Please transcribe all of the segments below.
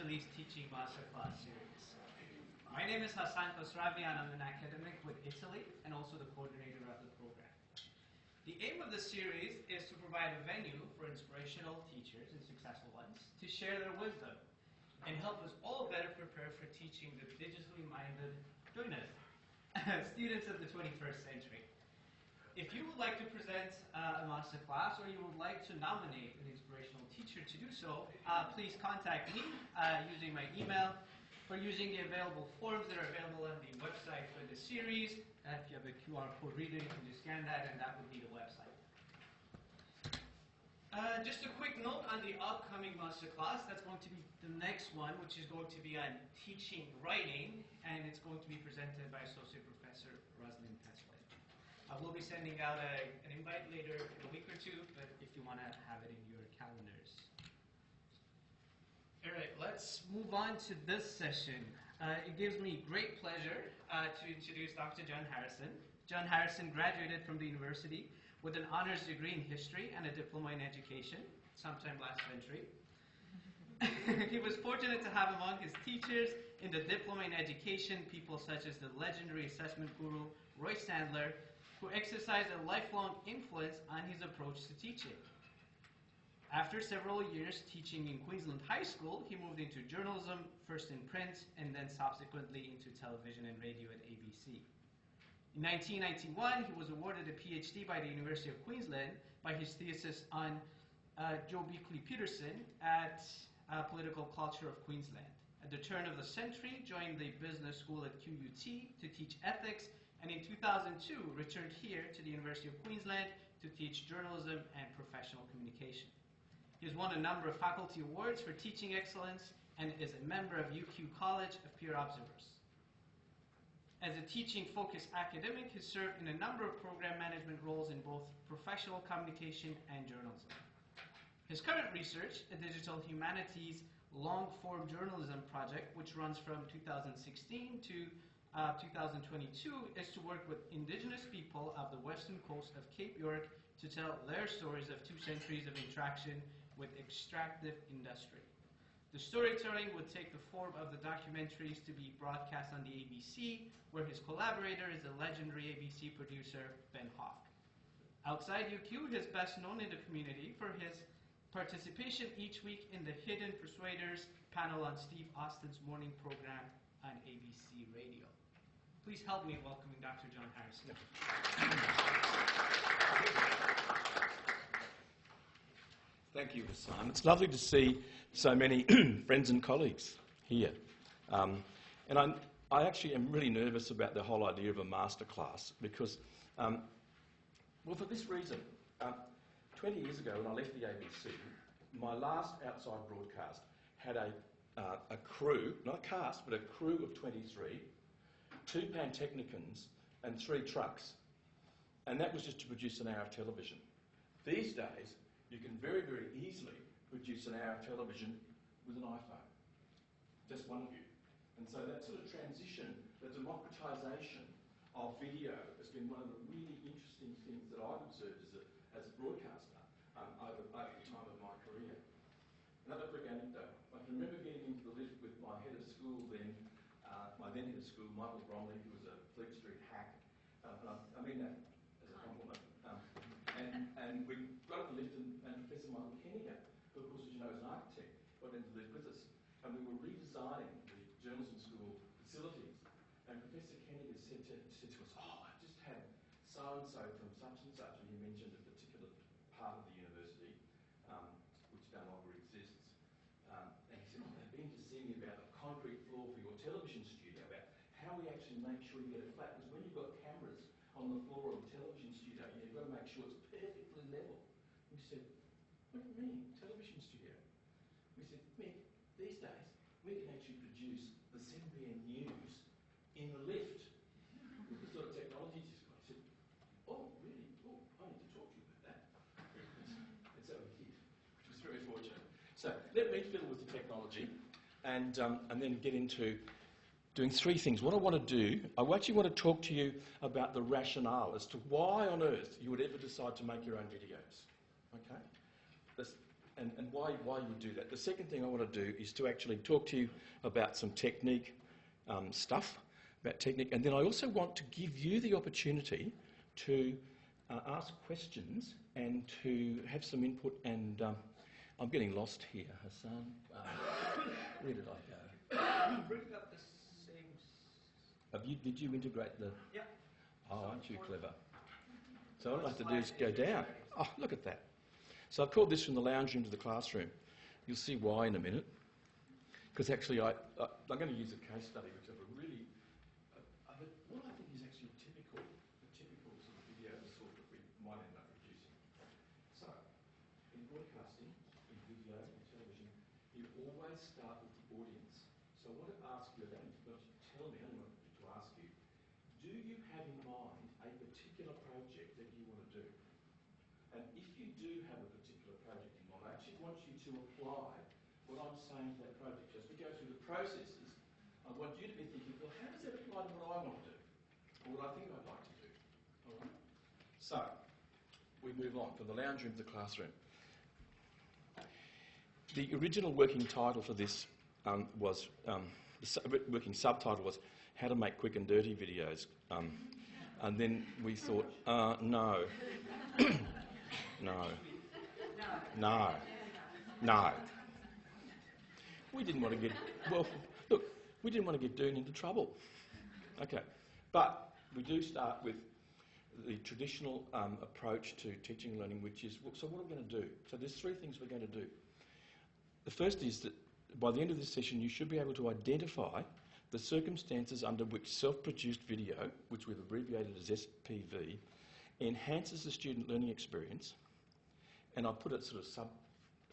Italy's Teaching Masterclass series. My name is Hassan Khosravi and I'm an academic with Italy and also the coordinator of the program. The aim of the series is to provide a venue for inspirational teachers and successful ones to share their wisdom and help us all better prepare for teaching the digitally minded, join us, students of the 21st century. If you would like to present a masterclass or you would like to nominate an inspirational teacher to do so, please contact me using my email or using the available forms that are available on the website for the series. If you have a QR code reader, you can just scan that and that would be the website. Just a quick note on the upcoming masterclass. That's going to be the next one, which is going to be on teaching writing, and it's going to be presented by Associate Professor Rosalind Petzler. We'll be sending out an invite later in a week or two, but if you want to have it in your calendars. All right, let's move on to this session. It gives me great pleasure to introduce Dr. John Harrison. John Harrison graduated from the university with an honors degree in history and a diploma in education sometime last century. He was fortunate to have among his teachers in the diploma in education people such as the legendary assessment guru Roy Sandler, who exercised a lifelong influence on his approach to teaching. After several years teaching in Queensland High School, he moved into journalism, first in print, and then subsequently into television and radio at ABC. In 1991, he was awarded a PhD by the University of Queensland by his thesis on Joe Beakley-Peterson at Political Culture of Queensland. At the turn of the century, joined the business school at QUT to teach ethics, and in 2002 returned here to the University of Queensland to teach journalism and professional communication. He has won a number of faculty awards for teaching excellence and is a member of UQ College of Peer Observers. As a teaching-focused academic, he served in a number of program management roles in both professional communication and journalism. His current research, a digital humanities long-form journalism project, which runs from 2016 to 2022, is to work with Indigenous people of the western coast of Cape York to tell their stories of 2 centuries of interaction with extractive industry. The storytelling would take the form of the documentaries to be broadcast on the ABC, where his collaborator is the legendary ABC producer Ben Hoff. Outside UQ, he is best known in the community for his participation each week in the Hidden Persuaders panel on Steve Austin's morning program on ABC Radio. Please help me in welcoming Dr. John Harrison. Thank you, Hassan. It's lovely to see so many friends and colleagues here. And I actually am really nervous about the whole idea of a masterclass because, well, for this reason. 20 years ago when I left the ABC, my last outside broadcast had a crew, not a cast, but a crew of 23, 2 Pantechnicons and 3 trucks. And that was just to produce an hour of television. These days, you can very, very easily produce an hour of television with an iPhone. Just one of you. And so that sort of transition, the democratisation of video has been one of the really interesting things that I've observed as a broadcaster over the time of my career. Another quick anecdote. I can remember getting into the lift with my head of school then, my then head of school, Michael Bromley, who was a Fleet Street hack. I mean that as a compliment. And we got in the lift and Professor Michael Kenninger, who of course, as you know, is an architect, got into the lift with us. And we were redesigning the journalism school facilities. And Professor Kenninger said to us, oh, I just had so-and-so from such and such, and he mentioned a particular part of the university, which no longer exists. And he said, oh, they've been to see me about the concrete floor for your television studio, about how we actually make sure you get it flat. Because when you've got cameras on the floor of the television studio, you've got to make sure it's perfectly level. We said, what do you mean, television studio? We said, Mick, these days, we can actually produce the 7pm news in the lift with the sort of technology he's got. He said, oh, really? Oh, I need to talk to you about that. And so we did, which was very fortunate. So let me fiddle with the technology and then get into doing 3 things. What I want to do, I actually want to talk to you about the rationale as to why on earth you would ever decide to make your own videos. Okay? and why you do that. The second thing I want to do is to actually talk to you about some technique stuff, about technique, and then I also want to give you the opportunity to ask questions and to have some input. And I'm getting lost here, Hassan. Where did I go? Bring up the same. Did you integrate the? Yeah. Oh, aren't you clever? So all I have to do is go down. Oh, look at that. So I've called this from the lounge room to the classroom. You'll see why in a minute. Because actually I'm going to use a case study which I've really, what I think is actually a typical sort of video sort that we might end up producing. So, in broadcasting, in video, in television, you always start with the audience. So I want to ask you, I don't want you to tell me, I want to ask you, do you have in mind a particular project that you want to do? And if you do have a particular project in mind, I actually want you to apply what I'm saying to that project. As we go through the processes, I want you to be thinking, well, how does that apply to what I want to do? Or what I think I'd like to do? All right? So, we move on from the lounge room to the classroom. The original working title for this was, the working subtitle was How to Make Quick and Dirty Videos. And then we thought, no. No. We didn't want to get, we didn't want to get Doon into trouble. Okay. But we do start with the traditional approach to teaching and learning, which is, so what are we going to do? So there's three things we're going to do. The first is that by the end of this session, you should be able to identify the circumstances under which self-produced video, which we've abbreviated as SPV, enhances the student learning experience, and I'll put a sort of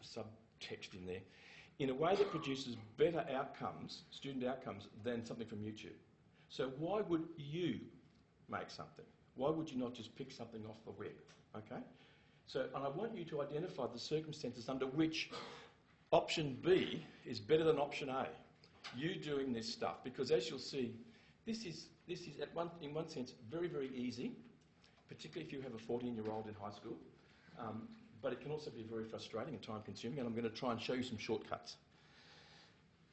subtext in there, in a way that produces better outcomes, student outcomes, than something from YouTube. So why would you make something? Why would you not just pick something off the web? Okay? So, and I want you to identify the circumstances under which option B is better than option A. You doing this stuff, because as you'll see, this is in one sense very, very easy, particularly if you have a 14-year-old in high school, but it can also be very frustrating and time-consuming, and I'm going to try and show you some shortcuts.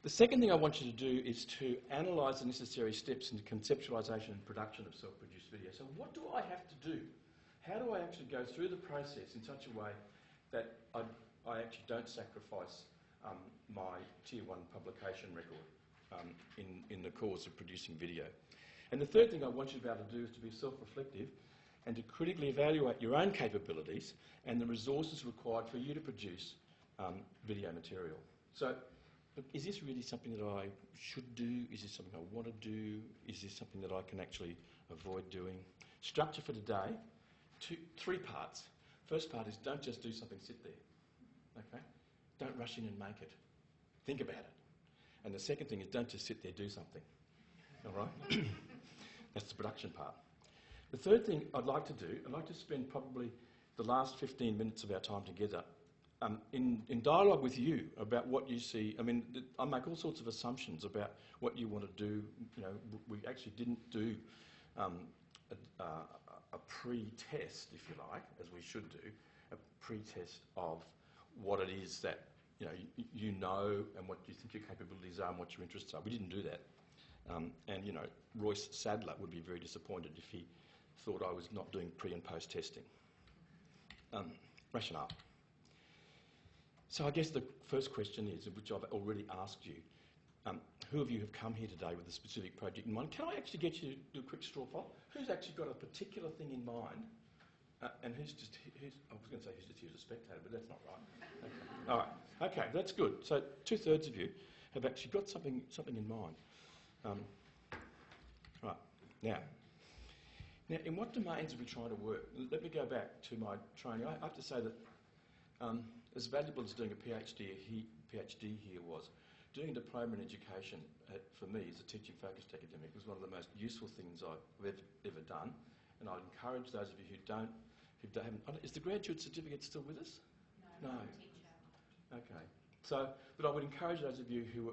The second thing I want you to do is to analyse the necessary steps in the conceptualisation and production of self-produced video. So what do I have to do? How do I actually go through the process in such a way that I actually don't sacrifice my Tier 1 publication record in the cause of producing video? And the third thing I want you to be able to do is to be self-reflective and to critically evaluate your own capabilities and the resources required for you to produce video material. So, look, is this really something that I should do? Is this something I want to do? Is this something that I can actually avoid doing? Structure for today, three parts. First part is don't just do something, sit there. Okay? Don't rush in and make it. Think about it. And the second thing is don't just sit there, do something. All right? That's the production part. The third thing I'd like to do, I'd like to spend probably the last 15 minutes of our time together in dialogue with you about what you see. I mean, I make all sorts of assumptions about what you want to do. You know, we actually didn't do a pre-test, if you like, as we should do, a pre-test of what it is that you know and what you think your capabilities are and what your interests are. We didn't do that. And, you know, Royce Sadler would be very disappointed if he thought I was not doing pre and post testing. Rationale. So I guess the first question is, which I've already asked you, who of you have come here today with a specific project in mind? Can I actually get you to do a quick straw poll? Who's actually got a particular thing in mind? And who's just, I was going to say who's just here as a spectator, but that's not right. Okay. All right, okay, that's good. So 2/3 of you have actually got something in mind. Right, now, in what domains are we trying to work? Let me go back to my training. I have to say that as valuable as doing a PhD here was, doing a diploma in education for me as a teaching-focused academic was one of the most useful things I've ever done. And I'd encourage those of you who haven't, is the graduate certificate still with us? No. Okay. So, but I would encourage those of you who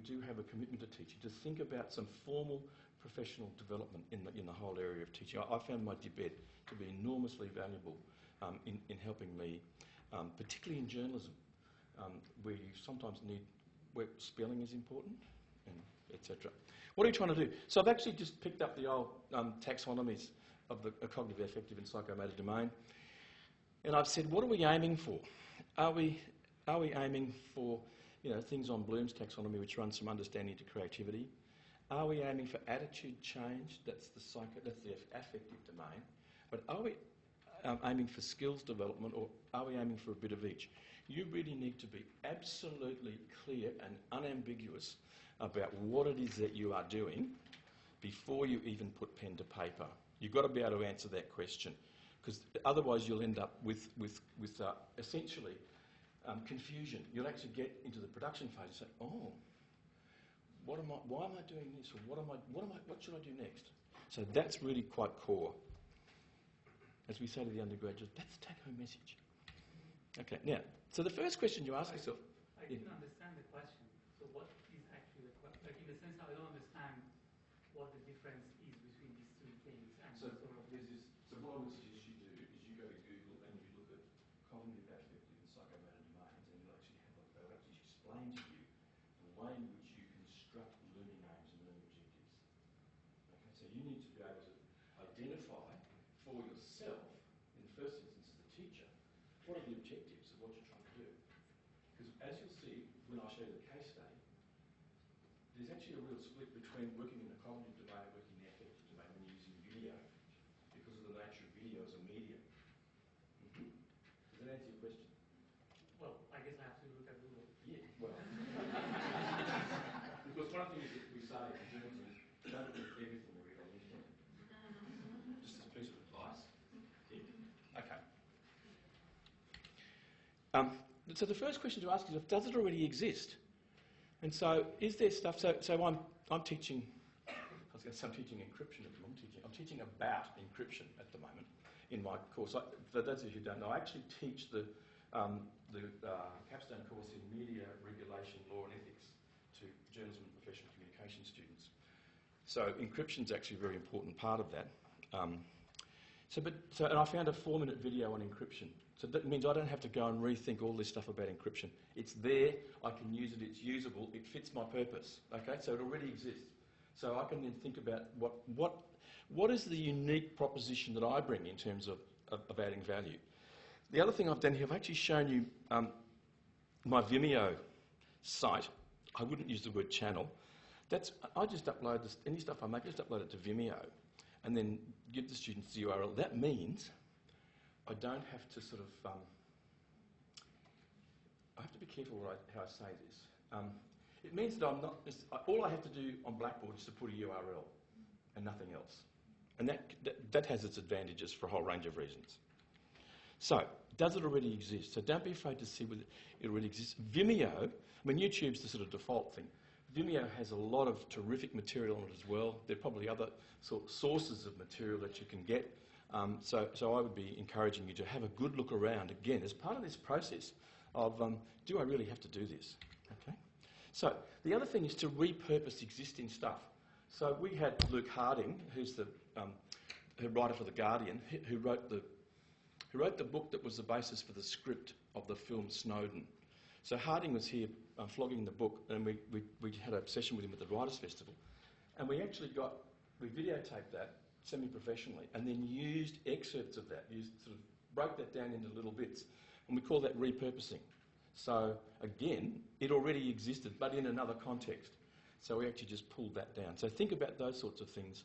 do have a commitment to teaching to think about some formal professional development in the whole area of teaching. I found my DBED to be enormously valuable in helping me particularly in journalism, where you sometimes need where spelling is important, and etc. What are you trying to do? So I've actually just picked up the old taxonomies of the cognitive, affective and psychomotor domain, and I've said, what are we aiming for? Are we aiming for things on Bloom's taxonomy, which runs from understanding to creativity? Are we aiming for attitude change? That's the affective domain. But are we aiming for skills development, or are we aiming for a bit of each? You really need to be absolutely clear and unambiguous about what it is that you are doing before you even put pen to paper. You've got to be able to answer that question, because otherwise you'll end up with essentially confusion. You'll actually get into the production phase and say, oh, why am I doing this, or what should I do next? So that's really quite core. As we say to the undergraduates, that's the take-home message. Okay, now, so the first question you ask yourself... I didn't understand the question. So what is actually the question? Like, in the sense that I don't understand what the difference is between these two things. And So what I would suggest you do is you go to Google and you look at cognitive, affective and psychomotor domains, and they'll actually explain to you the way in which you construct learning aims and learning objectives. Okay, so you need to be able to identify for yourself, in the first instance as the teacher, what are the objectives of what you're trying to do? Because as you'll see when I show you the case study, there's actually a real split between working in the cognitive domain and working in the affective domain when you're using video, because of the nature of video as a medium. Does that answer your question? well, I guess I have to look at Google. Yeah, well. Because one of the things that we say in journalism is don't read everything you read on the internet. Just as a piece of advice. Yeah. Okay. So the first question to ask is, does it already exist? And so, is there stuff? So I'm teaching. I was going to say I'm teaching encryption at the moment. I'm teaching about encryption at the moment in my course. For those of you who don't know, I actually teach the capstone course in media regulation, law and ethics to journalism and professional communication students. So encryption is actually a very important part of that. And I found a 4-minute video on encryption. So that means I don't have to go and rethink all this stuff about encryption. It's there, I can use it, it's usable, it fits my purpose. Okay, so it already exists. So I can then think about what is the unique proposition that I bring in terms of adding value. The other thing I've done here, I've actually shown you my Vimeo site. I wouldn't use the word channel. I just upload any stuff I make, just upload it to Vimeo and then give the students the URL. That means I don't have to sort of... I have to be careful how I say this. It means that I'm not... all I have to do on Blackboard is to put a URL and nothing else. And that has its advantages for a whole range of reasons. So, does it already exist? So don't be afraid to see whether it already exists. Vimeo, I mean, YouTube's the sort of default thing. Vimeo has a lot of terrific material on it as well. There are probably other sources of material that you can get. So I would be encouraging you to have a good look around, again, as part of this process of, do I really have to do this? Okay. So the other thing is to repurpose existing stuff. So we had Luke Harding, who's the writer for The Guardian, who wrote the book that was the basis for the script of the film Snowden. So Harding was here flogging the book, and we had a session with him at the Writers' Festival. And we videotaped that semi-professionally and then used excerpts of that, sort of broke that down into little bits. And we call that repurposing. So again, it already existed, but in another context. So we actually just pulled that down. So think about those sorts of things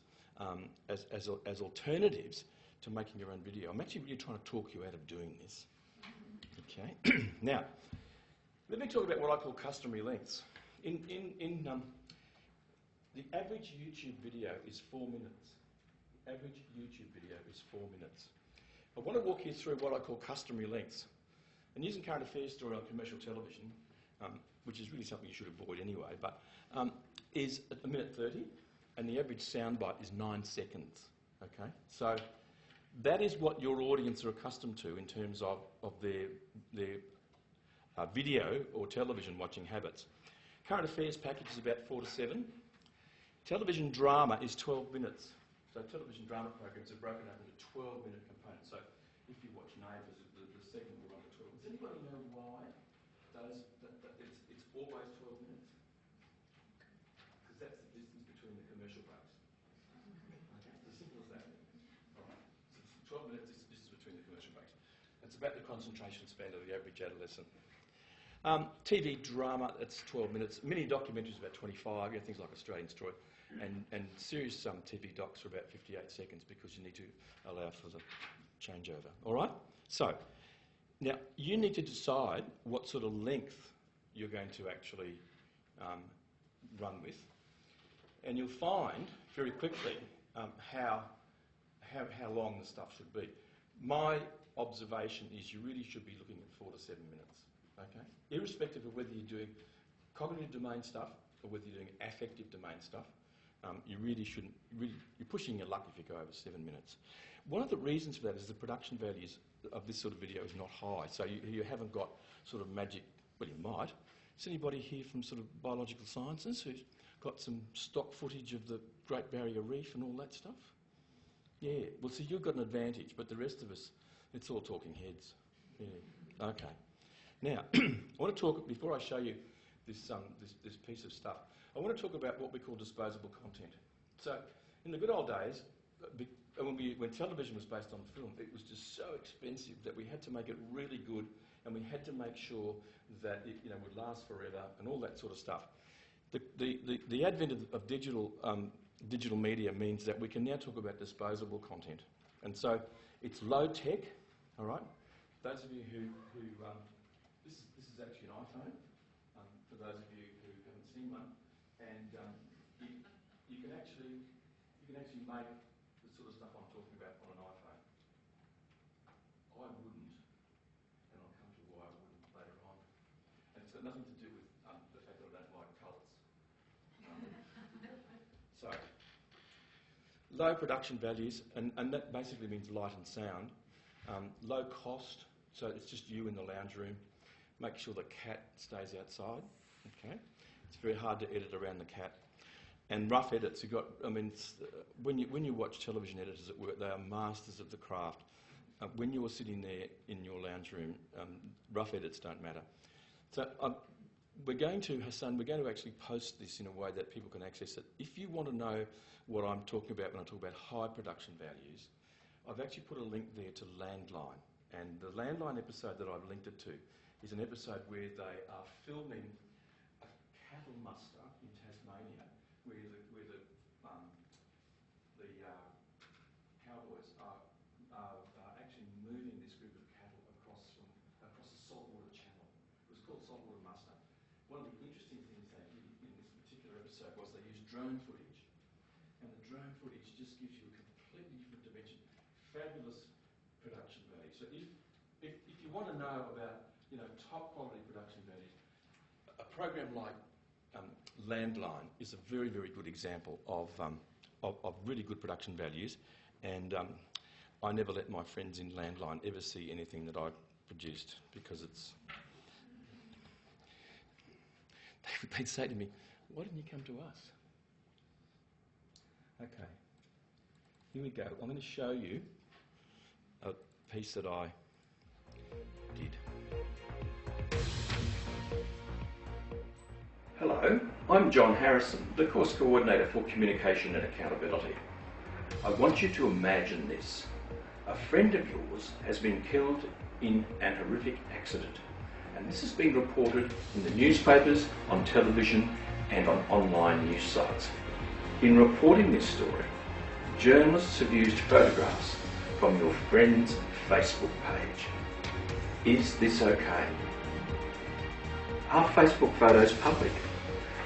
as alternatives to making your own video. I'm actually really trying to talk you out of doing this. Okay. Now, let me talk about what I call customary lengths. The average YouTube video is 4 minutes. The average YouTube video is 4 minutes. I want to walk you through what I call customary lengths. And using current affairs story on commercial television, which is really something you should avoid anyway, but is at 1:30, and the average soundbite is 9 seconds. Okay, so that is what your audience are accustomed to in terms of their video or television watching habits. Current affairs package is about 4 to 7. Television drama is 12 minutes. So television drama programs are broken up into 12-minute components. So if you watch Neighbours, the segment will run for 12 minutes. Does anybody know why it's always 12 minutes? Because that's the distance between the commercial breaks. Okay, it's as simple as that. All right. So 12 minutes is the distance between the commercial breaks. It's about the concentration span of the average adolescent. TV drama, it's 12 minutes. Mini documentaries about 25, things like Australian Story. And serious TV docs are about 58 seconds because you need to allow for the changeover. All right? So, now you need to decide what sort of length you're going to actually run with. And you'll find very quickly how long the stuff should be. My observation is you really should be looking at 4 to 7 minutes. Okay? Irrespective of whether you're doing cognitive domain stuff or whether you're doing affective domain stuff, you really shouldn't. You're pushing your luck if you go over 7 minutes. One of the reasons for that is the production values of this sort of video is not high, so you haven't got sort of magic. Well, you might. Is anybody here from sort of biological sciences who's got some stock footage of the Great Barrier Reef and all that stuff? Yeah. Well, see, you've got an advantage, but the rest of us, it's all talking heads. Yeah. Okay. Now, I want to talk, before I show you this piece of stuff, I want to talk about what we call disposable content. So, in the good old days, when television was based on film, it was just so expensive that we had to make it really good, and we had to make sure that it would last forever and all that sort of stuff. The advent of digital media means that we can now talk about disposable content, and so it's low tech. All right, those of you who this is actually an iPhone. For those of you who haven't seen one, and you can actually make the sort of stuff I'm talking about on an iPhone. I wouldn't, and I'll come to why I wouldn't later on. And it's got nothing to do with the fact that I don't like colours. So, low production values, and that basically means light and sound. Low cost, so it's just you in the lounge room. Make sure the cat stays outside. Okay, it's very hard to edit around the cat. And rough edits, when you watch television editors at work, they are masters of the craft. When you're sitting there in your lounge room, rough edits don't matter. So Hassan, we're going to actually post this in a way that people can access it. If you want to know what I'm talking about when I talk about high production values, I've actually put a link there to Landline. And the Landline episode that I've linked it to is an episode where they are filming a cattle muster in Tasmania, where the cowboys are actually moving this group of cattle across the saltwater channel. It was called saltwater muster. One of the interesting things they did in this particular episode was they used drone footage, and the drone footage just gives you a completely different dimension. Fabulous production value. So if you want to know about top quality production values, a program like Landline is a very, very good example of really good production values, and I never let my friends in Landline ever see anything that I produced because they'd say to me, "Why didn't you come to us?" Okay, here we go. I'm going to show you a piece that I did. Hello, I'm John Harrison, the course coordinator for Communication and Accountability. I want you to imagine this. A friend of yours has been killed in an horrific accident, and this has been reported in the newspapers, on television, and on online news sites. In reporting this story, journalists have used photographs from your friend's Facebook page. Is this okay? Are Facebook photos public?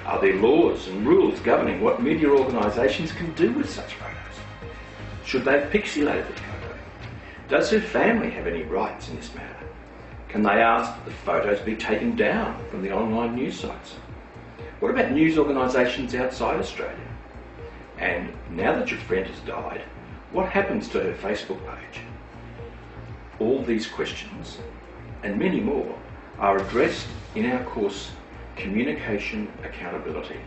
Are there laws and rules governing what media organisations can do with such photos? Should they have pixelated the photo? Does her family have any rights in this matter? Can they ask that the photos be taken down from the online news sites? What about news organisations outside Australia? And now that your friend has died, what happens to her Facebook page? All these questions, and many more, are addressed in our course, Communication Accountability.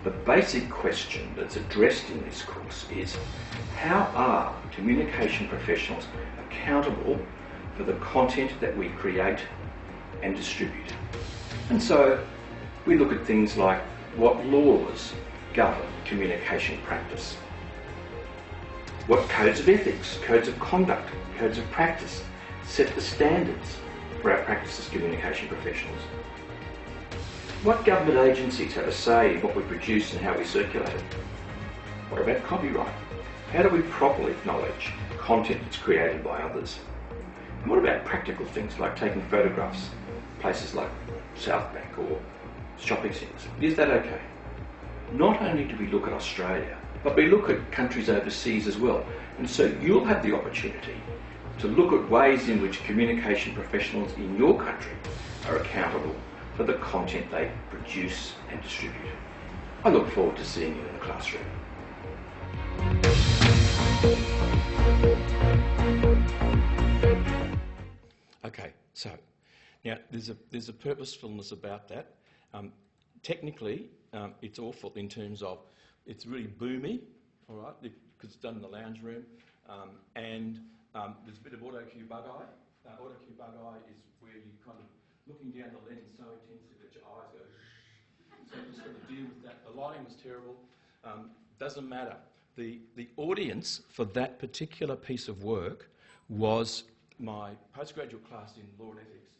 The basic question that's addressed in this course is, how are communication professionals accountable for the content that we create and distribute. And so we look at things like what laws govern communication practice, what codes of ethics, codes of conduct, codes of practice set the standards for our practice as communication professionals. What government agencies have a say in what we produce and how we circulate it? What about copyright? How do we properly acknowledge content that's created by others? And what about practical things like taking photographs, places like South Bank or shopping centres? Is that okay? Not only do we look at Australia, but we look at countries overseas as well. And so you'll have the opportunity to look at ways in which communication professionals in your country are accountable for the content they produce and distribute. I look forward to seeing you in the classroom. Okay, so now there's a purposefulness about that. Technically, it's awful in terms of it's really boomy, all right, because it's done in the lounge room, and there's a bit of auto cue bug eye. Auto cue bug eye is where you're kind of looking down the lens so intensely that your eyes go. So you just got to deal with that. The lighting was terrible. Doesn't matter. The audience for that particular piece of work was my postgraduate class in law and ethics.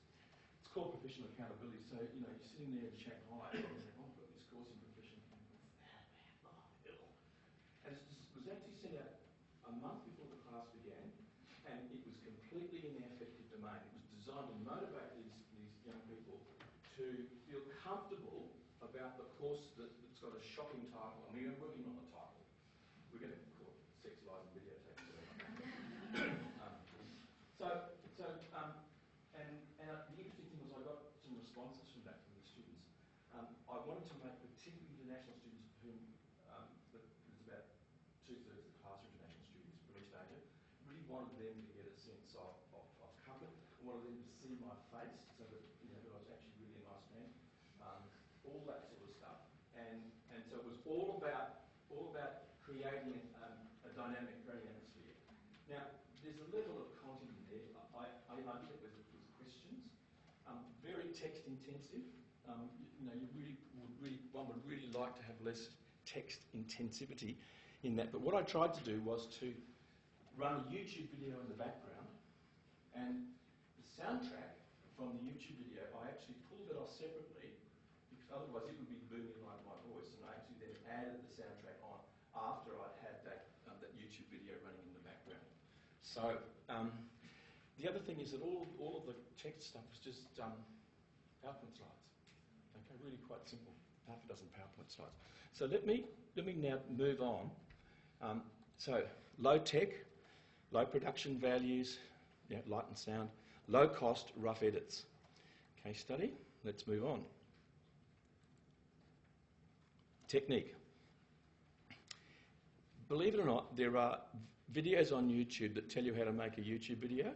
It's called professional accountability. So you're sitting there in Shanghai and you're saying, I've got this course in professional accountability. And it was actually sent out a month before the class began, and it was completely in the affective domain. It was designed to motivate these young people to feel comfortable about the course that's got a shocking title. I mean, we're working on the title. We're going to call it Sex, Lies and Videotapes. And the interesting thing was I got some responses from that from the students. I wanted to make particularly international students for whom there's about 2/3 of the class are international students from East Asia. Really wanted them to get a sense of comfort. I wanted them to see my face so that that I was actually really a nice man. All that sort of stuff. And so it was all about creating a dynamic, very atmosphere. Now, there's a level of content in there. I did it with questions. Very text intensive. One would really like to have less text intensivity in that. But what I tried to do was to run a YouTube video in the background, and the soundtrack from the YouTube video, I actually pulled it off separately because otherwise it would be booming like my voice, and I actually then added the soundtrack on after I'd had that YouTube video running in the background. So the other thing is that all of the text stuff was just PowerPoint slides. Okay, really quite simple. Half a dozen PowerPoint slides. So let me now move on. So low tech, low production values, light and sound, low cost, rough edits. Case study. Let's move on. Technique. Believe it or not, there are videos on YouTube that tell you how to make a YouTube video.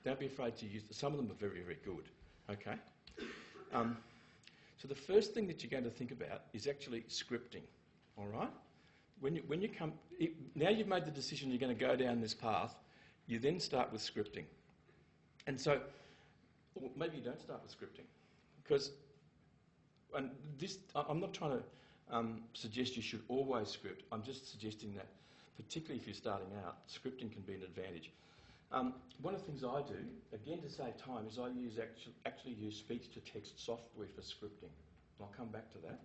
Don't be afraid to use them. Some of them are very, very good. Okay. So the first thing that you're going to think about is actually scripting. All right. When you come now, you've made the decision you're going to go down this path. You then start with scripting, and so or maybe you don't start with scripting because. And this, I'm not trying to suggest you should always script. I'm just suggesting that, particularly if you're starting out, scripting can be an advantage. One of the things I do, again to save time, is I actually use speech-to-text software for scripting. I'll come back to that.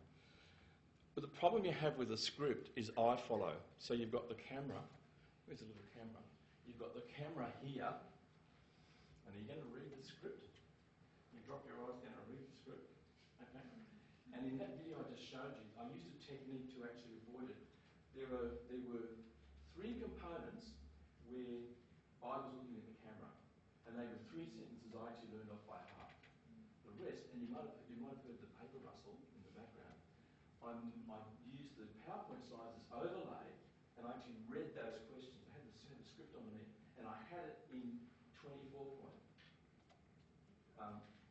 But the problem you have with a script is I follow. So you've got the camera. Where's the little camera? You've got the camera here, and you're going to read the script. You drop your eyes down and read the script. Okay. And in that video I just showed you, I used a technique to actually avoid it. There were 3 components where I was looking at the camera, and they were 3 sentences I actually learned off by heart. The rest, and you might have heard the paper rustle in the background. I used the PowerPoint slides as overlay, and I actually read those questions. I had the script underneath, and I had it in 24 point.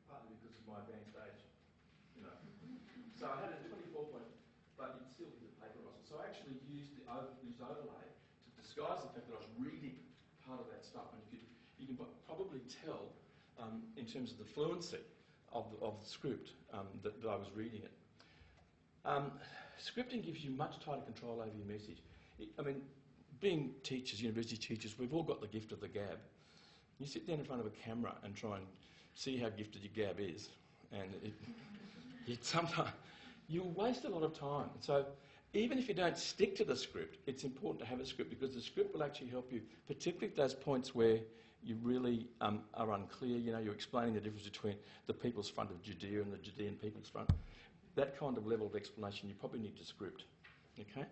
Partly because of my advanced age, So I had it in 24 point, but you'd still hear the paper rustle. So I actually used this overlay to disguise the fact that I was reading part of that stuff. And you can probably tell in terms of the fluency of the script that I was reading it. Scripting gives you much tighter control over your message. I mean, being teachers, university teachers, we've all got the gift of the gab. You sit down in front of a camera and try and see how gifted your gab is, and sometimes you'll waste a lot of time. So even if you don't stick to the script, it's important to have a script, because the script will actually help you, particularly at those points where you really are unclear. You know, you're explaining the difference between the people's front of Judea and the Judean people's front. That kind of level of explanation you probably need to script. Okay?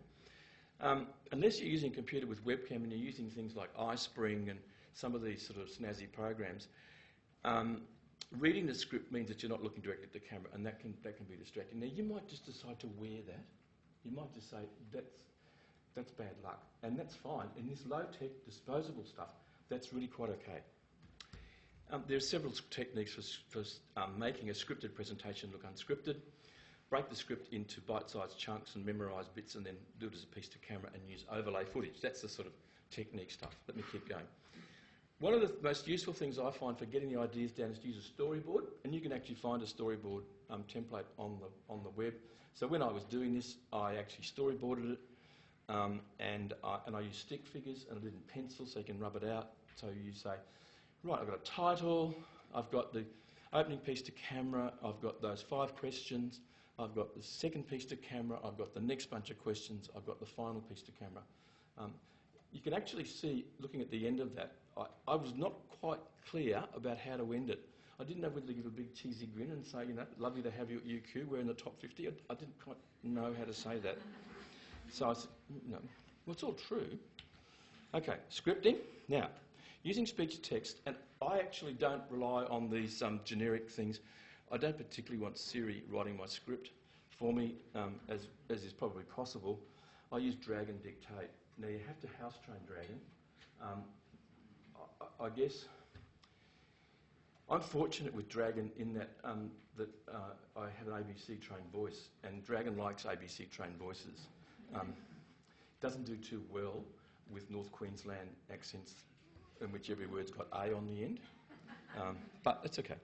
Unless you're using a computer with webcam and you're using things like iSpring and some of these sort of snazzy programs, reading the script means that you're not looking directly at the camera, and that can be distracting. Now, you might just decide to wear that. You might just say, that's bad luck, and that's fine. In this low-tech, disposable stuff, that's really quite okay. There are several techniques for making a scripted presentation look unscripted. Break the script into bite-sized chunks and memorise bits, and then do it as a piece to camera and use overlay footage. That's the sort of technique stuff. Let me keep going. One of the most useful things I find for getting the ideas down is to use a storyboard, and you can actually find a storyboard template on the web. So when I was doing this, I actually storyboarded it, and I used stick figures, and I did it in pencil so you can rub it out. So you say, right, I've got a title, I've got the opening piece to camera, I've got those 5 questions, I've got the second piece to camera, I've got the next bunch of questions, I've got the final piece to camera. You can actually see, looking at the end of that, I was not quite clear about how to end it. I didn't know whether to give a big cheesy grin and say, you know, lovely to have you at UQ, we're in the top 50. I didn't quite know how to say that. So I said, no, well, it's all true. Okay, scripting. Now, using speech-to-text, and I actually don't rely on these generic things. I don't particularly want Siri writing my script for me, as is probably possible. I use Dragon Dictate. Now, you have to house-train Dragon. I guess I'm fortunate with Dragon in that I have an ABC-trained voice, and Dragon likes ABC-trained voices. Doesn't do too well with North Queensland accents in which every word's got A on the end, but it's okay.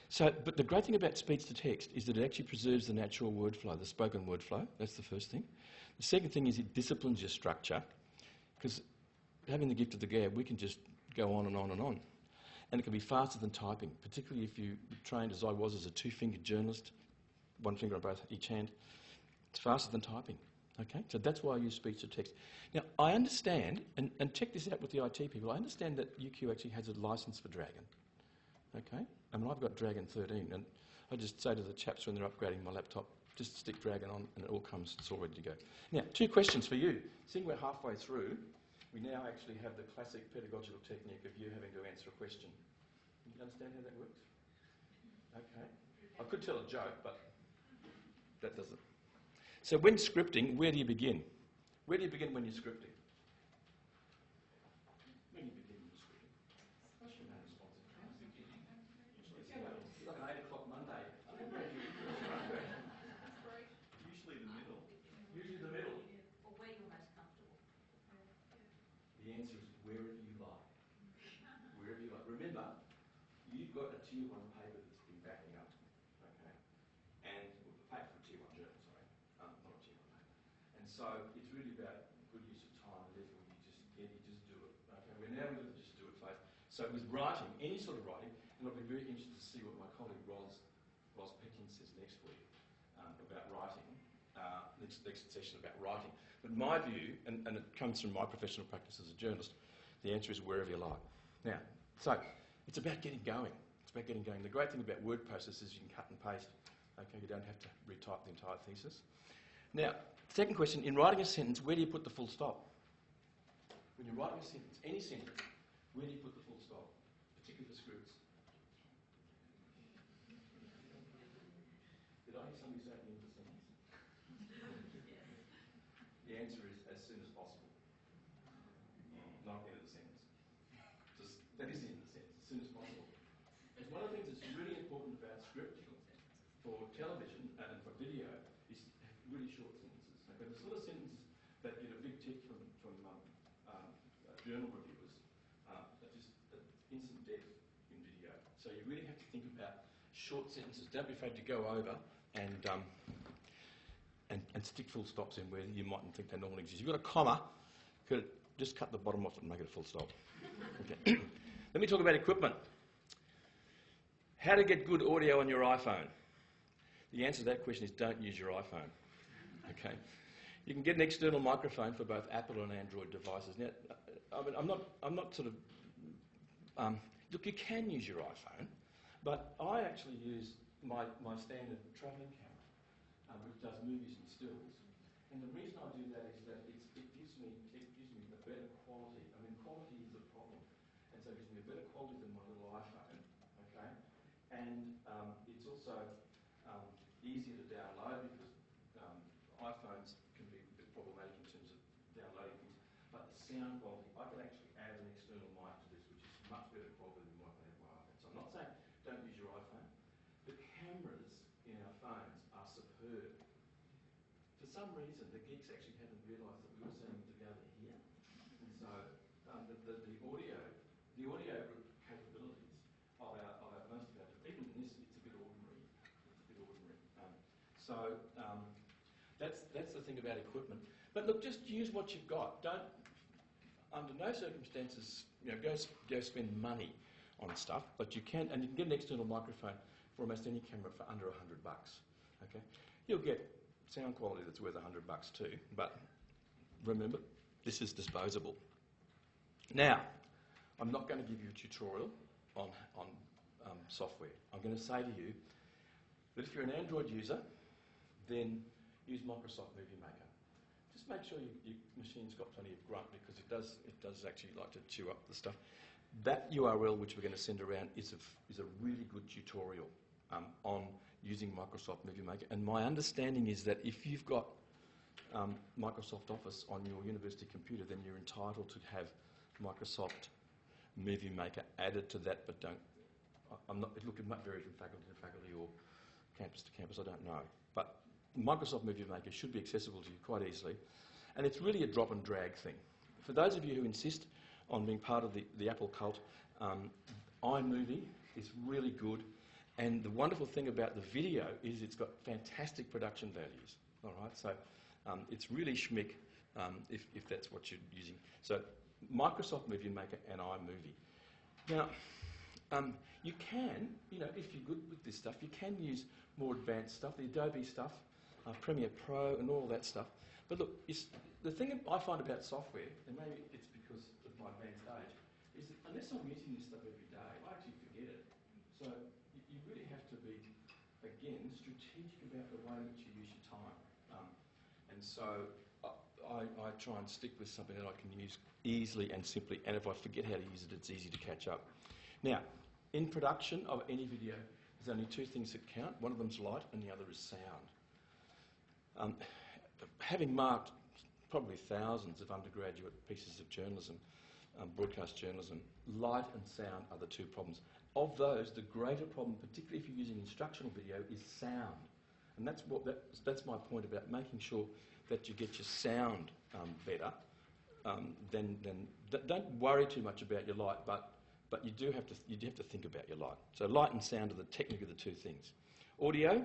So, but the great thing about speech-to-text is that it actually preserves the natural word flow, the spoken word flow. That's the first thing. The second thing is it disciplines your structure, because having the gift of the gab, we can just go on and on and on. And it can be faster than typing, particularly if you're trained, as I was, as a 2-fingered journalist, 1 finger on both each hand. It's faster than typing. Okay, so that's why I use speech-to-text. Now, I understand, and check this out with the IT people, I understand that UQ actually has a licence for Dragon. Okay, I mean, I've got Dragon 13, and I just say to the chaps when they're upgrading my laptop, just stick Dragon on, and it all comes, it's all ready to go. Now, 2 questions for you. Seeing we're halfway through, we now actually have the classic pedagogical technique of you having to answer a question. You understand how that works? Okay. I could tell a joke, but that doesn't. So when scripting, where do you begin? Where do you begin when you're scripting? When you begin when you're scripting? What's your main response? It's like an 8 o'clock Monday. Usually the middle. Usually the middle. Or where you're most comfortable. The answer is wherever you like. Wherever you like. Remember, you've got a Tier 1 paper that's been backing up, okay? And well, the paper for Tier 1 journal, sorry, not a Tier 1 paper. And so it's really about good use of time, and therefore you just do it. Okay, we're now going to just do it phase. So with writing, any sort of writing, and I'll be very interested to see what my colleague Ros Pekin says next week about writing. Next session about writing. But my view, and it comes from my professional practice as a journalist, the answer is wherever you like. Now, so it's about getting going. It's about getting going. The great thing about word processors is you can cut and paste. Okay, you don't have to retype the entire thesis. Now, second question, in writing a sentence, where do you put the full stop? When you're writing a sentence, any sentence, where do you put the full stop? Particularly for scripts. Did I hear somebody say at the end of the sentence? The answer is as soon as possible. Not the end of the sentence. That is the end of the sentence, as soon as possible. It's one of the things that's really important about script for television and for video is really short sentences. Okay? The sort of sentences that get a big tick from journal reviewers are just So you really have to think about short sentences. Don't be afraid to go over and stick full stops in where you mightn't think they normally exist. You've got a comma, just cut the bottom off and make it a full stop. Okay. Let me talk about equipment. How to get good audio on your iPhone? The answer to that question is don't use your iPhone. Okay. You can get an external microphone for both Apple and Android devices. Now, I mean, I'm not sort of look, you can use your iPhone, but I actually use my standard travelling camera, which does movies and stills. And the reason I do that is that it gives me a better quality. I mean, quality is a problem, and so it gives me a better quality than my little iPhone. Okay, and it's also easier to download because iPhones can be a bit problematic in terms of downloading things. But the sound quality, I can actually add an external mic to this, which is much better quality than what I have my iPhone. So I'm not saying don't use your iPhone. The cameras in our phones are superb. For some reason, the geeks actually haven't realised that we also need to go to here. And so the audio capabilities of most of our, even in this, it's a bit ordinary. That's the thing about equipment. But look, just use what you've got. Don't, under no circumstances, go spend money on stuff. But you can, and you can get an external microphone for almost any camera for under $100. Okay, you'll get sound quality that's worth $100 too. But remember, this is disposable. Now, I'm not going to give you a tutorial on software. I'm going to say to you that if you're an Android user, then use Microsoft Movie Maker. Just make sure your machine's got plenty of grunt because it does actually like to chew up the stuff. That URL which we're going to send around is a really good tutorial on using Microsoft Movie Maker. And my understanding is that if you've got Microsoft Office on your university computer, then you're entitled to have Microsoft Movie Maker added to that, but don't. It might vary from faculty to faculty or campus to campus, I don't know. But Microsoft Movie Maker should be accessible to you quite easily. And it's really a drop and drag thing. For those of you who insist on being part of the Apple cult, iMovie is really good. And the wonderful thing about the video is it's got fantastic production values. All right, so it's really schmick if that's what you're using. So Microsoft Movie Maker and iMovie. Now, you can, if you're good with this stuff, you can use more advanced stuff, the Adobe stuff, Premiere Pro and all that stuff. But look, the thing I find about software, and maybe it's because of my advanced age, is that unless I'm using this stuff every day, I actually forget it. So you really have to be, again, strategic about the way in which you use your time. And so I try and stick with something that I can use easily and simply, and if I forget how to use it, it's easy to catch up. Now, in production of any video, there's only two things that count. One of them's light and the other is sound. Having marked probably thousands of undergraduate pieces of journalism, broadcast journalism, light and sound are the two problems. Of those, the greater problem, particularly if you're using instructional video, is sound. And that's my point about making sure that you get your sound better. Don't worry too much about your light, but you do have to think about your light. So light and sound are technically the two things. Audio.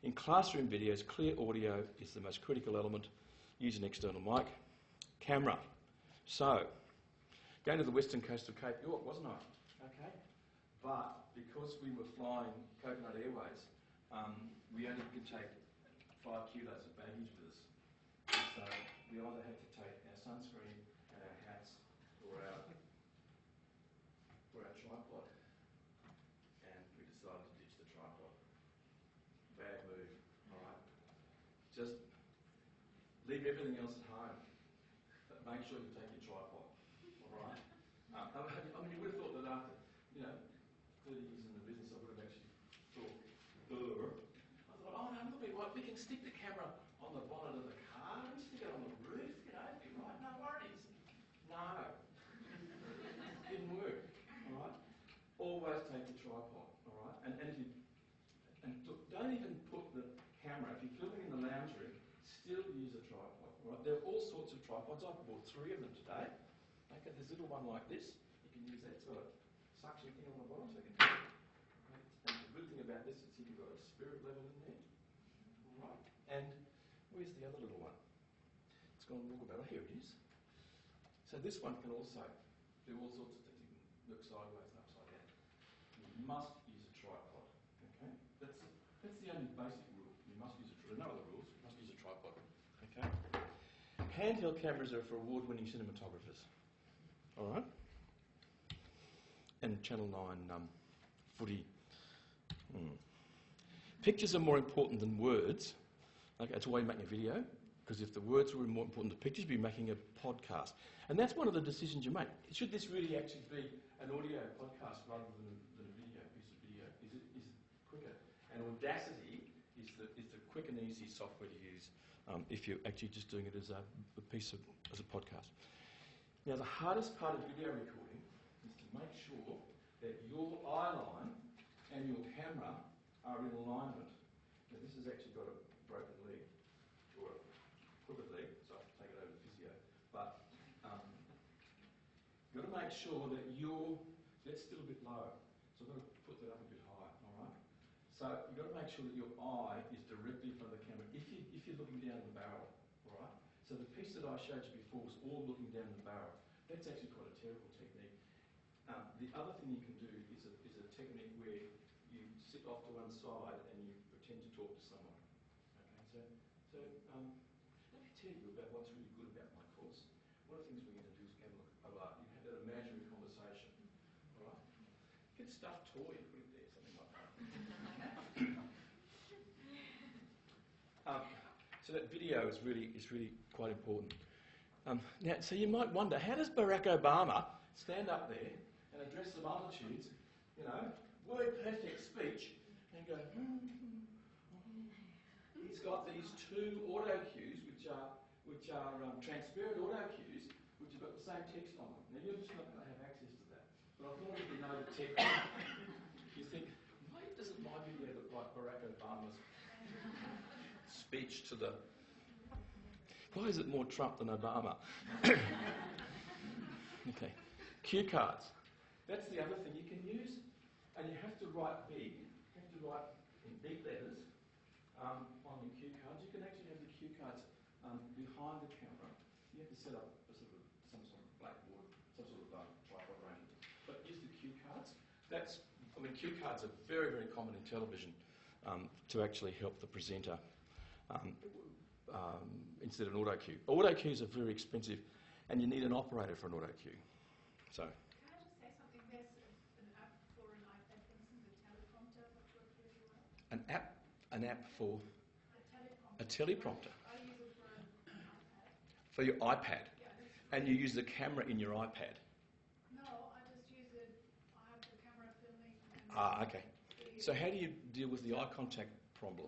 In classroom videos, clear audio is the most critical element. Use an external mic. Camera. So, going to the western coast of Cape York, wasn't I? Okay. But because we were flying Coconut Airways, we only could take 5 kilos of baggage with us. So we either had to take our sunscreen and our hats or our tripod. And we decided to ditch the tripod. Bad move, all right? Just leave everything else at home. But make sure you take your tripod, all right? I mean, you would have thought that after, 30 years in the business, I would have actually thought, I thought, oh no, look, we can stick the camera on the bonnet of the car, we stick it on the roof, it'd be right, no worries. No. Didn't work, all right? Always take your tripod, all right? And don't even put the camera, if you're filming in the lounge room, still use a tripod, all right? There are all sorts of tripods. I've bought 3 of them today. Okay, there's a little one like this. You can use that. It's got a suction thing on the bottom so you can think you've got a spirit level in there. All right. And where's the other little one? It's gone walk about. Oh, here it is. So this one can also do all sorts of things. You can look sideways and upside down. You must use a tripod. Okay. That's the only basic rule. You must use a tripod. No other rules. You must use a tripod. Okay. Handheld cameras are for award-winning cinematographers. All right. And Channel 9 footy. Pictures are more important than words. Okay, that's why you're making a video, because if the words were more important than pictures, you'd be making a podcast. And that's one of the decisions you make. Should this really actually be an audio podcast rather than a video, piece of video? Is it quicker? And Audacity is the quick and easy software to use if you're actually just doing it as a podcast. Now, the hardest part of video recording is to make sure that your eye line and your camera are in alignment. Now, this has actually got a broken leg, or a crooked leg, so I have to take it over to physio. But you've got to make sure that that's still a bit low. So I've got to put that up a bit higher, all right? So you've got to make sure that your eye is directly in front of the camera if you're looking down the barrel, all right? So the piece that I showed you before was all looking down the barrel. That's actually quite a terrible technique. The other thing you can do is a technique where you sit off to one side and you pretend to talk to someone. Okay, so let me tell you about what's really good about my course. One of the things we're going to do is have a look at you have that imaginary conversation. All right? Get a stuffed toy and put it there, something like that. So that video is really quite important. Now, so you might wonder, how does Barack Obama stand up there and address the multitudes, word perfect speech, and go, He's got these two auto cues, which are transparent auto cues, which have got the same text on them. Now, you're just not going to have access to that. But I thought if you know the text, you think, why doesn't my video look like Barack Obama's speech to the... Why is it more Trump than Obama? Okay. Cue cards. That's the other thing you can use. And you have to write big. You have to write in big letters on your cue cards. You can actually have the cue cards behind the camera. You have to set up some sort of blackboard, some sort of tripod arrangement. But use the cue cards. Cue cards are very, very common in television to actually help the presenter. Instead of an auto cue. Auto cues are very expensive and you need an operator for an auto cue. So. Can I just say something? There's an app for an iPad, for instance, a teleprompter that works really well. An app for? A teleprompter. I use it for an iPad. For your iPad? Yeah. And you use the camera in your iPad? No, I just use it. I have the camera filming. Okay. So how do you deal with the eye contact problem?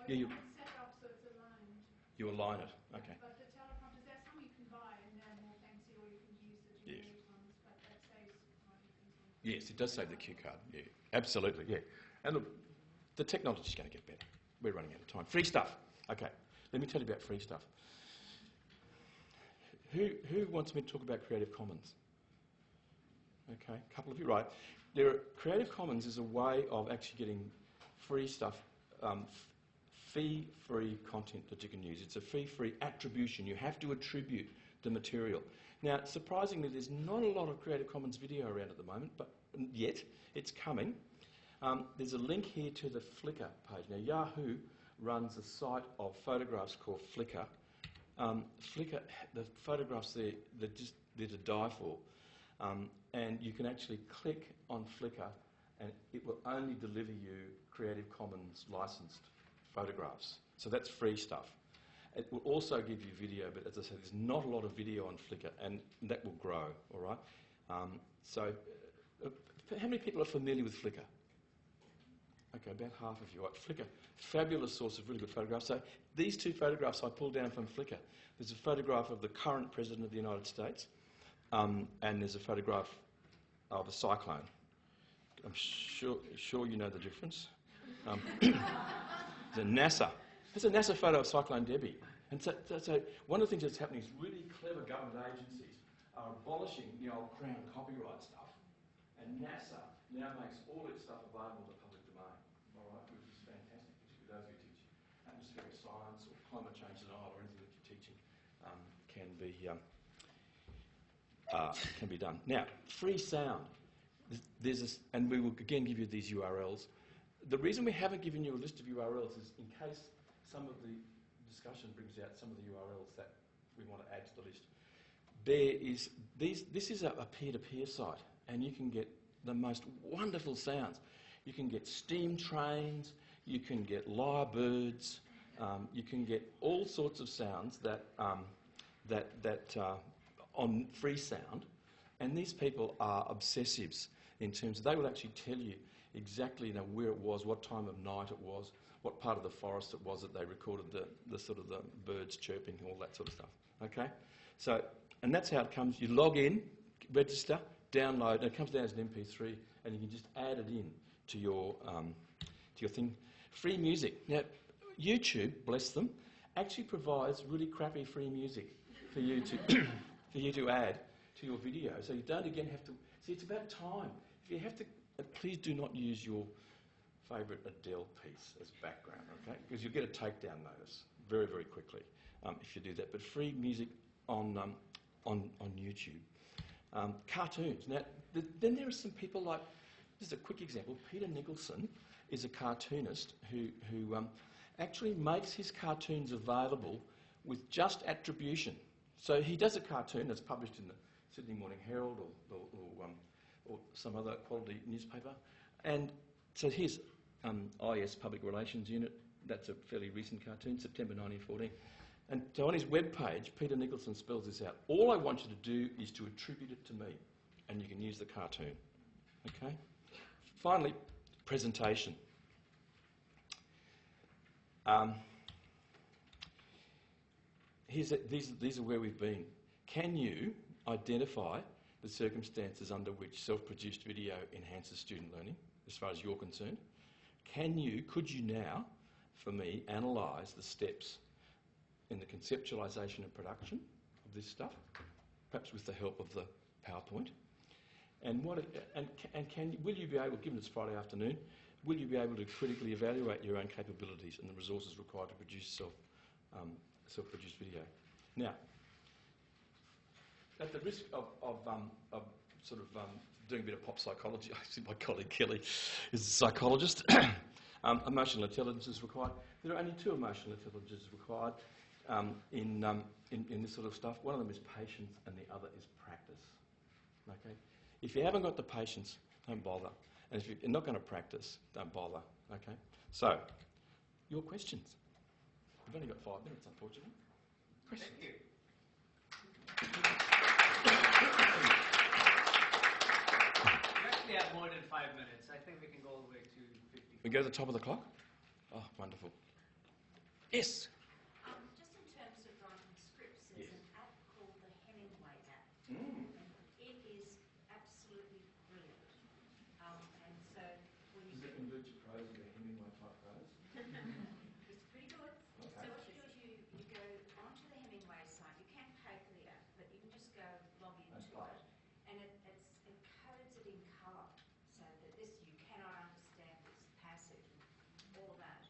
You can set up so it's aligned. You align it, okay. But the teleprompters, there's some you can buy and they're more fancy, or you can use the generic ones, but that saves writing things on. Yes, it does save the cue card, yeah. Absolutely, yeah. And look, the technology's going to get better. We're running out of time. Free stuff. Okay, let me tell you about free stuff. Who wants me to talk about Creative Commons? Okay, a couple of you, right. Creative Commons is a way of actually getting free stuff, fee-free content that you can use. It's a fee-free attribution. You have to attribute the material. Now, surprisingly, there's not a lot of Creative Commons video around at the moment, but yet it's coming. There's a link here to the Flickr page. Now, Yahoo runs a site of photographs called Flickr. Flickr, the photographs there, they're to die for. And you can actually click on Flickr and it will only deliver you Creative Commons licensed photographs. So that's free stuff. It will also give you video, but as I said, there's not a lot of video on Flickr, and that will grow, all right? How many people are familiar with Flickr? Okay, about half of you. Right, Flickr, fabulous source of really good photographs. So these two photographs I pulled down from Flickr. There's a photograph of the current President of the United States, and there's a photograph of a cyclone. I'm sure you know the difference. It's a NASA. It's a NASA photo of Cyclone Debbie. And so one of the things that's happening is really clever government agencies are abolishing the old Crown copyright stuff, and NASA now makes all its stuff available in the public domain. All atmospheric science or climate change denial or anything that you're teaching can be done. Now, free sound. And we will again give you these URLs. The reason we haven't given you a list of URLs is in case some of the discussion brings out some of the URLs that we want to add to the list. This is a peer-to-peer site, and you can get the most wonderful sounds. You can get steam trains, you can get lyrebirds, you can get all sorts of sounds that on free sound, and these people are obsessives in terms of they will actually tell you exactly where it was, what time of night it was, what part of the forest it was that they recorded the sort of the birds chirping and all that sort of stuff. Okay, so and that's how it comes. You log in, register, download, and it comes down as an MP3, and you can just add it in to your thing. Free music. Now, YouTube, bless them, actually provides really crappy free music for you to for you to add to your video, so you don't again have to see. It's about time. If you have to, please do not use your favourite Adele piece as background, okay? Because you'll get a takedown notice very, very quickly if you do that. But free music on YouTube. Cartoons. Now, then there are some people like, this is a quick example, Peter Nicholson is a cartoonist who actually makes his cartoons available with just attribution. So he does a cartoon that's published in the Sydney Morning Herald or some other quality newspaper. And so here's IS Public Relations Unit. That's a fairly recent cartoon, September 1914. And so on his webpage, Peter Nicholson spells this out. All I want you to do is to attribute it to me, and you can use the cartoon. Okay? Finally, presentation. These are where we've been. Can you identify the circumstances under which self-produced video enhances student learning, as far as you're concerned? Could you now, for me, analyse the steps in the conceptualisation and production of this stuff, perhaps with the help of the PowerPoint? And will you be able, given it's Friday afternoon, will you be able to critically evaluate your own capabilities and the resources required to produce self-produced video? Now, at the risk of doing a bit of pop psychology, I see my colleague Kelly is a psychologist. Emotional intelligence is required. There are only two emotional intelligences required in this sort of stuff. One of them is patience, and the other is practice. Okay. If you haven't got the patience, don't bother. And if you're not going to practice, don't bother. Okay. So, your questions. We've only got 5 minutes, unfortunately. Questions? Thank you. We actually have more than 5 minutes. I think we can go all the way to 50. We go to the top of the clock? Oh, wonderful. Yes? Just in terms of writing scripts, there's an app called the Hemingway app. It is absolutely brilliant. And so when you Does it convert your prose into Hemingway type prose? it's pretty good. Okay. So what you do is you go onto the Hemingway site. You can pay for the app, but you can just go log into it. And it codes it in colour so that you cannot understand this passage and all that.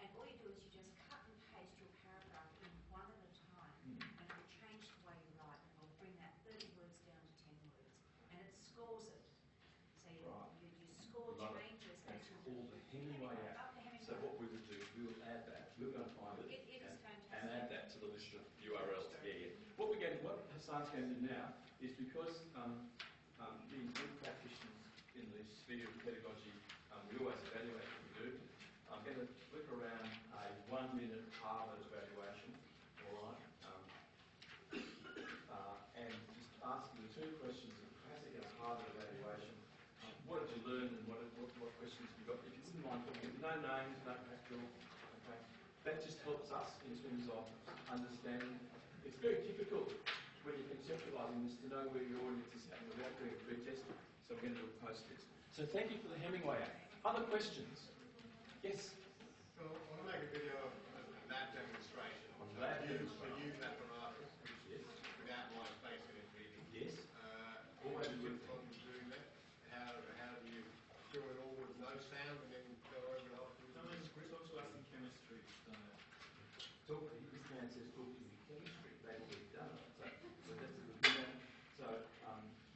And all you do is you just cut and paste your paragraph in one at a time, and it will change the way you write. It will bring that 30 words down to 10 words, and it scores it. So you score changes as you called the Hemingway app. Up the Hemingway. So what we would do, we will add that. We're going to find it, It is fantastic. and add that to the list of URLs. Yeah. What Hassan's going to do now is because being good practitioners in the sphere of pedagogy, we always evaluate what we do. I'm going to flip around a 1-minute Harvard evaluation, all right, and just ask you the 2 questions of classic and a Harvard evaluation. What did you learn, and what questions have you got? If you wouldn't mind putting no names, no factual, okay, that just helps us in terms of understanding. It's very difficult when you're conceptualising this to know where your audience is at without doing a pre-test, so we're going to do a post-test. So thank you for the Hemingway app. Other questions? Yes? So I want to make a video of a lab demonstration. Use that apparatus without my face in it really. Yes. What is the problem doing that? How do you do it all with no sound and then go over it afterwards? No, it's also asking chemistry. train says talk to me chemistry, they've already done it. So that's a good thing. So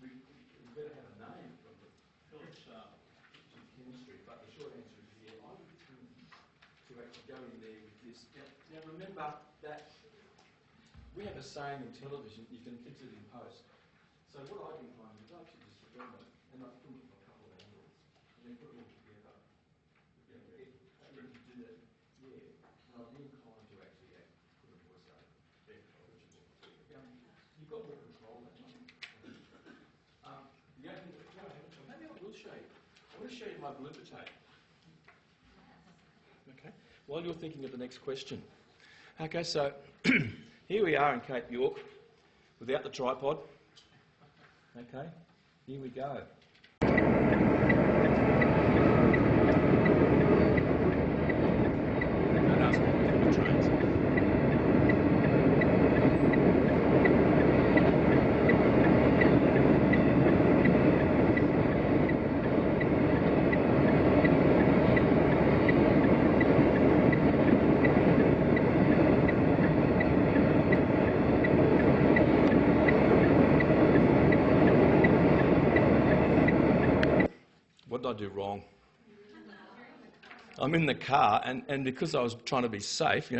we better have a name from the chemistry, but the short answer is yeah. I would think to actually go in there with this. Now remember that we have a saying in television, you can fix it in post. So what I've been trying to do is actually just film it, and I've filmed it from a couple of angles, and then put it all together. Yeah, to do that, yeah. And I'd be inclined to actually put a voiceover. You've got more control than me. The other thing, maybe I will show you. I want to show you my blooper tape. Okay. While you're thinking of the next question. Okay, so here we are in Cape York without the tripod. Okay, here we go. What did I do wrong? I'm in the car, and because I was trying to be safe,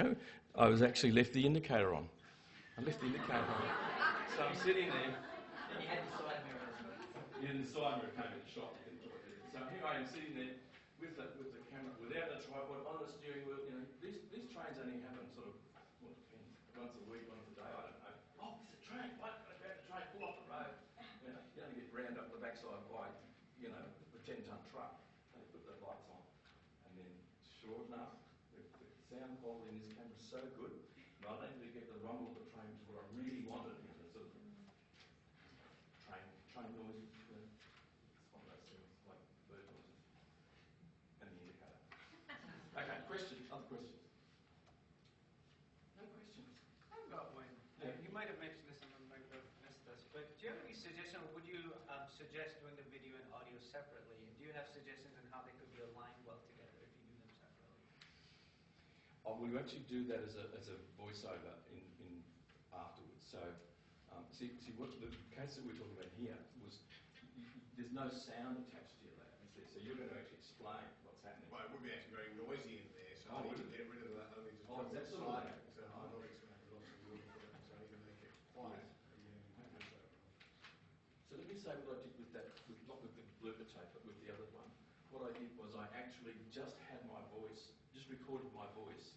I was actually left the indicator on. I left the indicator on. So I'm sitting there. And you had the side mirror as well. Yeah, the side mirror came in the shop. So here I am sitting there with the camera, without the tripod, on the steering wheel. These trains only happen sort of, well, it depends, once a week, once a day, I don't know. Oh, there's a train. Right, I've got to grab the train, pull off the road. You only get rammed up the backside by, the 10-ton truck. They put the lights on. And then, sure enough, the sound quality in this camera is so good, not only do you get the rumble of the train, which is what I really wanted, the sort of train noise, it's one of those things, like bird noises, and the indicator. Okay, other questions? No questions? I've got one. Yeah. You might have mentioned this and I might have missed this, but do you have any suggestion, or would you suggest doing the video and audio separately? And do you have suggestions on how they could be aligned well together if you do them separately? We actually do that as a voiceover in afterwards. So, see what the case that we're talking about here was there's no sound attached to your lab, is there? So you're going to actually explain what's happening. Well, it would be actually very noisy in there, so I need to get rid of that. I need to Oh, drop that's it sort of aside. like- So I'm not expecting lots of wood for it, so I need to make it quiet. So let me say what I did with that, not with the blooper tape, but with the other one. What I did was I actually just had my voice, just recorded my voice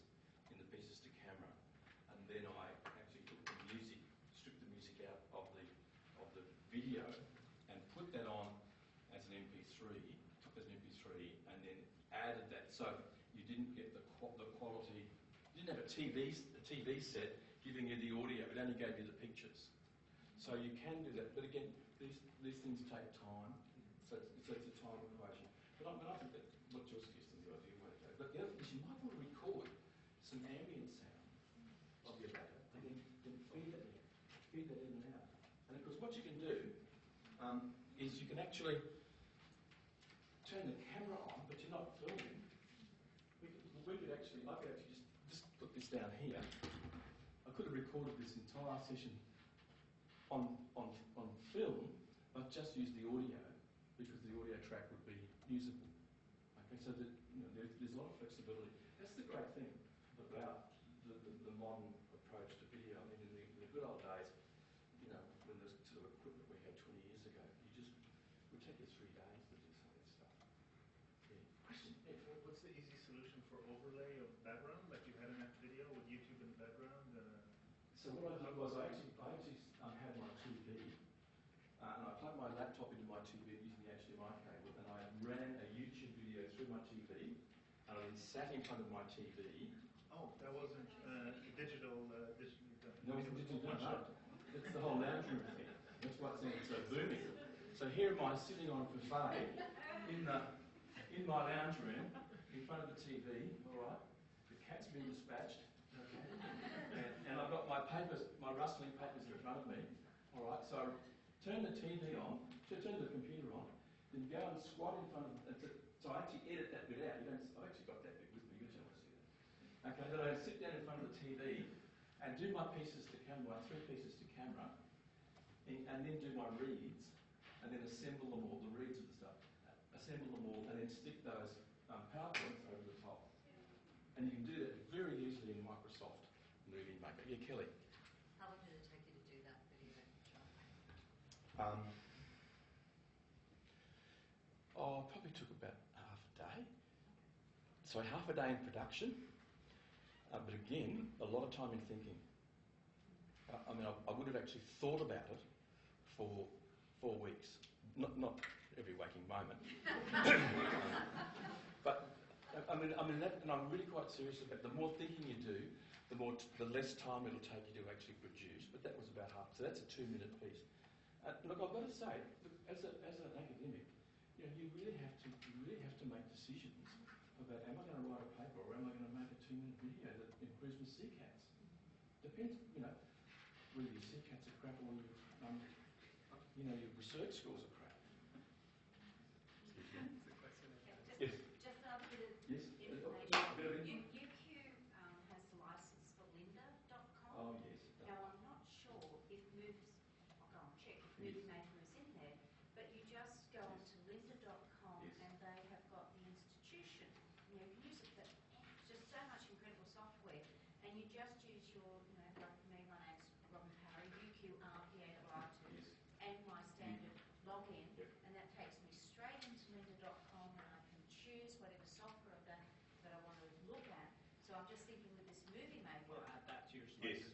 in the pieces to camera, and then I actually took the music, stripped the music out of the video, and put that on as an MP3, and then added that. So you didn't get the quality. You didn't have a TV set giving you the audio. It only gave you the pictures. So you can do that, but again, these things take time. So it's a time equation. But I think that what you're suggesting is the ideal way to go. But the other thing is you might want to record some ambient sound of your data and then feed that in and out. And of course, what you can do is you can actually turn the camera on, but you're not filming. I could actually just put this down here. I could have recorded this entire session on film, but just use the audio because the audio track would be usable. Okay, so that there's a lot of flexibility. That's the great thing about the modern approach to video. I mean, in the good old days, when the sort of equipment we had 20 years ago, it would take you 3 days to do some of this stuff. Yeah. Question? Yeah. What's the easy solution for overlay of background? Like you had in that video with YouTube in the background? So what I did was I actually had my TV, and I plugged my laptop into my TV using the HDMI cable, and I ran a YouTube video through my TV, and I then sat in front of my TV. Oh, that wasn't digitally done. No, it wasn't digital. No. That's the whole lounge room thing. That's why it's so booming. So here am I sitting on a buffet in my lounge room in front of the TV. All right, the cat's been dispatched. Okay. And I've got my rustling papers in front of me. All right, so I turn the TV on, turn the computer on, then go and squat in front of it. So I actually edit that bit out. I've actually got that bit with me. You don't want to see that. Okay, then I sit down in front of the TV and do my pieces to camera, my 3 pieces to camera, and then do my reads, and then assemble them all, the reads of the stuff, assemble them all, and then stick those PowerPoints over the top. And you can do that very easily in Microsoft Movie Maker. Yeah, Kelly. How long did it take you to do that video, John? Probably took about half a day. So half a day in production, but again, a lot of time in thinking. I would have actually thought about it for 4 weeks, not every waking moment. But and I'm really quite serious about it. The more thinking you do, the less time it'll take you to actually produce. But that was about half. So that's a 2-minute piece. Look, I've got to say, as an academic, you really have to make decisions about, am I going to write a paper or am I going to make a 2-minute video that improves my CCATs? Depends, whether your CCATs are crap or your research scores are crap. Yes. Just another bit of Yes. information. UQ has the license for lynda.com. Oh, yes. Now, I'm not sure if I'll go and check if Movie Maker is in there, but you just go onto lynda.com Yes. and they have got the institution. You can use it, but it's just so much incredible software. And you just use your, like me, my name's Robin Parry, UQRPA2, Yes. and my standard login, Yep. and that takes me straight into lynda.com and I can choose whatever software that I want to look at. So I'm just thinking with this Movie Maker, We'll add that to your Yes. slides as